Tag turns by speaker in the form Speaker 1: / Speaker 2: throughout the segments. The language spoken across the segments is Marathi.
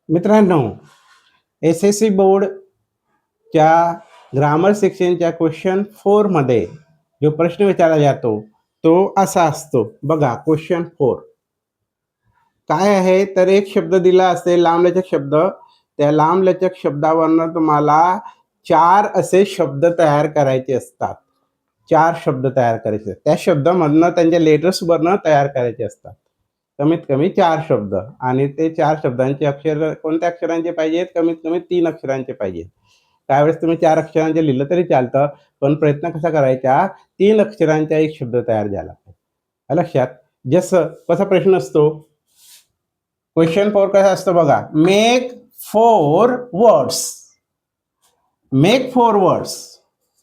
Speaker 1: मित्रांनो, SSC बोर्डच्या ग्रामर सेक्शनच्या क्वेश्चन 4 मध्ये जो प्रश्न विचारला जातो तो असा असतो बघा. क्वेश्चन 4 काय आहे तर एक शब्द दिला असेल लांबलचक शब्द. त्या लांबलचक शब्दावरनं तुम्हाला 4 असे शब्द तयार करायचे असतात. 4 शब्द तयार करायचे. त्या शब्दामधनं त्यांच्या लेटर्सवरनं तयार करायचे असतात. कमीत कमी 4 शब्द आणि ते 4 शब्दांचे अक्षर कोणत्या अक्षरांचे पाहिजेत? कमीत कमी 3 अक्षरांचे पाहिजेत. त्यावेळेस तुम्ही 4 अक्षरांचे लिहिलं तरी चालतं, पण प्रयत्न कसा करायचा? 3 अक्षरांचा एक शब्द तयार झाला पाहिजे. लक्षात? जसं कसा प्रश्न असतो? क्वेश्चन 4 कसा असतो बघा. Make 4 words. Make 4 words.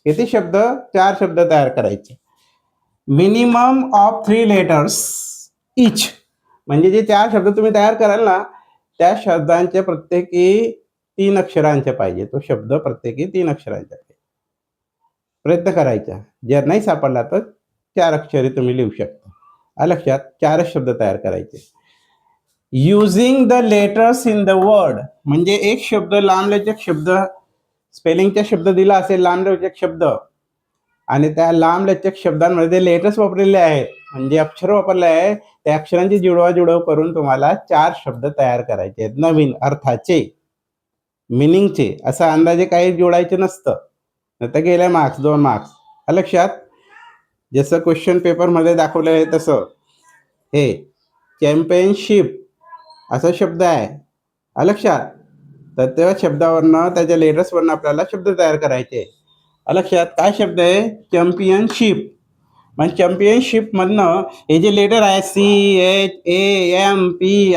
Speaker 1: किती शब्द? 4 शब्द तयार करायचे. Minimum of 3 letters each. म्हणजे जे 4 शब्द तुम्ही तयार कराल ना, त्या शब्दांचे प्रत्येकी 3 अक्षरांचे पाहिजे. तो शब्द प्रत्येकी 3 अक्षरांचा पाहिजे. प्रयत्न करायचा. जर नाही सापडला तर 4 अक्षरे तुम्ही लिहू शकता. लक्षात? 4 शब्द तयार करायचे. Using the letters in the word. म्हणजे एक शब्द लांबलचक शब्द, स्पेलिंगचा शब्द दिला असेल लांबलचक शब्द, आणि त्या लांबलचक शब्दांमध्ये लेटर्स वापरलेले आहेत, म्हणजे अक्षर वापरले आहे. त्या अक्षरांची जुळवाजुळव करून तुम्हाला 4 शब्द तयार करायचे आहेत. नवीन अर्थाचे, मिनिंगचे. असं अंदाजे काही जोडायचे नसतं, तर गेले मार्क्स 2 मार्क्स. लक्षात? जसं क्वेश्चन पेपरमध्ये दाखवलं आहे तसं. हे चॅम्पियनशिप असा शब्द आहे. लक्षात? तर त्या शब्दावरनं, त्याच्या लेटर्सवरनं आपल्याला शब्द तयार करायचे. लक्षात? काय शब्द आहे? चॅम्पियनशिप. म्हणजे चॅम्पियनशिपमधनं हे जे लेटर आहे CHAMPIONSHIP,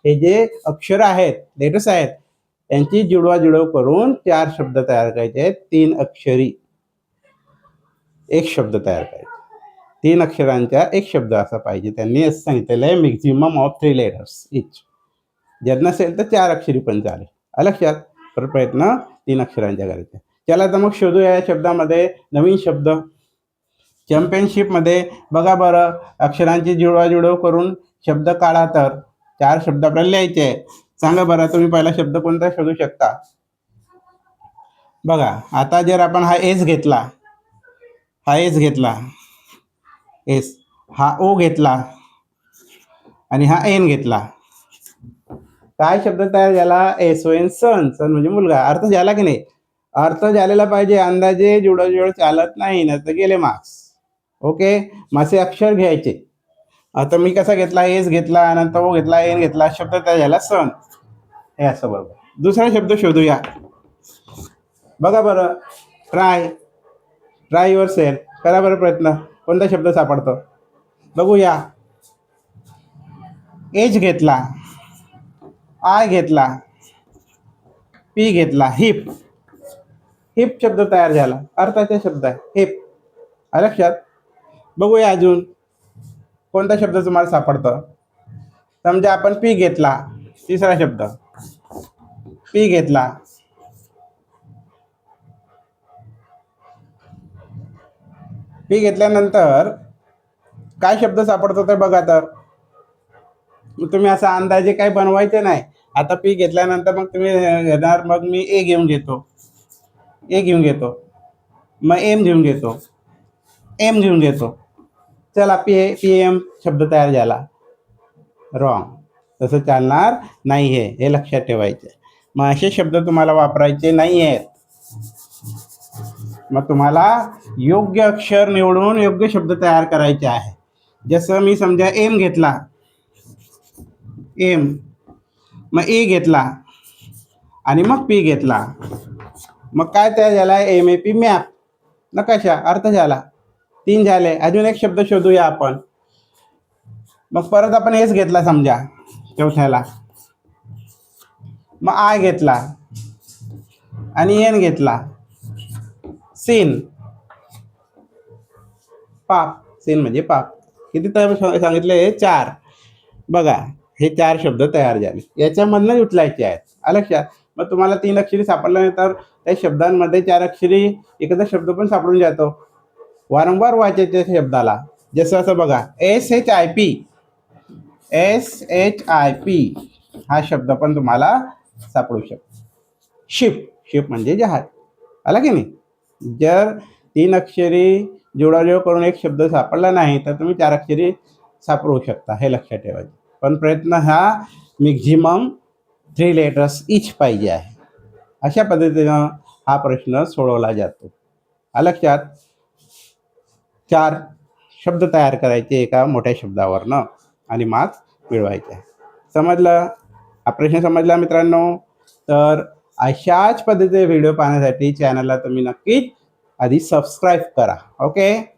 Speaker 1: हे जे अक्षर आहेत, लेटर्स आहेत, यांची जुळवाजुळव करून 4 शब्द तयार करायचे आहेत. 3 अक्षरी एक शब्द तयार करायचा. 3 अक्षरांचा एक शब्द असा पाहिजे. त्यांनी असं सांगितलेलं आहे, मॅक्झिमम ऑफ 3 लेटर्स इच. जर नसेल तर 4 अक्षरी पण चालेल. लक्षात? तर प्रयत्न 3 अक्षरांच्या करायचा. चला तर मग शोधूया या शब्दामध्ये नवीन शब्द. चॅम्पियनशिपमध्ये बघा बरं, अक्षरांची जुळवाजुळव करून शब्द काढा. तर 4 शब्द आपल्याला लिहायचे आहे. सांगा बरं, तुम्ही पहिला शब्द कोणता शोधू शकता? बघा, आता जर आपण हा एस घेतला, एस, हा ओ घेतला आणि हा एन घेतला, काय शब्द तयार झाला? SON, सन. सन म्हणजे मुलगा. अर्थ झाला की नाही? अर्थ झालेला पाहिजे. अंदाजे जुळवाजुळव चालत नाही, ना तर गेले मार्क्स. ओके. माझे अक्षर घ्यायचे. आता मी कसा घेतला? एस घेतला, नंतर ओ घेतला, एन घेतला, शब्द तयार झाला सन. हे असं बरोबर. दुसरा शब्द शोधूया. बघा बरं, ट्राय युअर सेल्फ. करा बरं प्रयत्न. कोणता शब्द सापडतो बघूया. एज घेतला, आय घेतला, पी घेतला, हिप. हिप शब्द तयार झाला. अर्थाचा शब्द आहे हिप. लक्षात? बघूया अजून कोणता शब्द तुम्हाला सापडतं. समजा आपण पी घेतला, तिसरा शब्द पी घेतला, पी घेतल्यानंतर काय शब्द सापडतो ते बघा. तर तुम्ही असं अंदाजे काही बनवायचे नाही. आता पी घेतल्यानंतर मग तुम्ही घेणार, मग मी ए घेऊन घेतो, मग एम घेऊन घेतो. चला, PM शब्द तयार झाला. रॉंग. तसं चालणार नाही आहे, हे लक्षात ठेवायचं. मग असे शब्द तुम्हाला वापरायचे नाही आहेत. मग तुम्हाला योग्य अक्षर निवडून योग्य शब्द तयार करायचे आहे. जसं मी समजा एम घेतला, एम, मग ए घेतला आणि मग पी घेतला, मग काय तयार झाला? MAP, मॅप, नकाशा. अर्थ झाला. 3 झाले. अजून एक शब्द शोधूया आपण. मग परत आपण एस घेतला समजा चौथ्याला, मग आय घेतला आणि एन घेतला, सीन, पाप. सीन म्हणजे पाप. किती तर सांगितले? 4. बघा, हे 4 शब्द तयार झाले. याच्यामधनं उचलायचे आहेत. लक्षात? मग तुम्हाला 3 अक्षरी सापडलं नाही तर त्या शब्दांमध्ये 4 अक्षरी एखादा शब्द पण सापडून जातो. वारंवार वाचायचे शब्दाला. जसं असं बघा, SHIP, SHIP हा शब्द पण तुम्हाला सापडू शकतो. शिप म्हणजे जहाज. आला की नाही. जर 3 अक्षरी जोडाजोड करून एक शब्द सापडला नाही तर तुम्ही 4 अक्षरी सापडू शकता, हे लक्षात ठेवायचं. पण प्रयत्न हा मॅक्झिमम 3 लेटर्स इच पाहिजे आहे. अशा पद्धतीनं हा प्रश्न सोडवला जातो. लक्षात. 4 शब्द तयार करायचे एका मोठ्या शब्दावरनं आणि मार्क्स मिळवायचे. समजलं? हा प्रश्न समजला मित्रांनो? तर अशाच पद्धतीचे व्हिडिओ पाहण्यासाठी चॅनलला तुम्ही नक्कीच आधी सबस्क्राईब करा. ओके.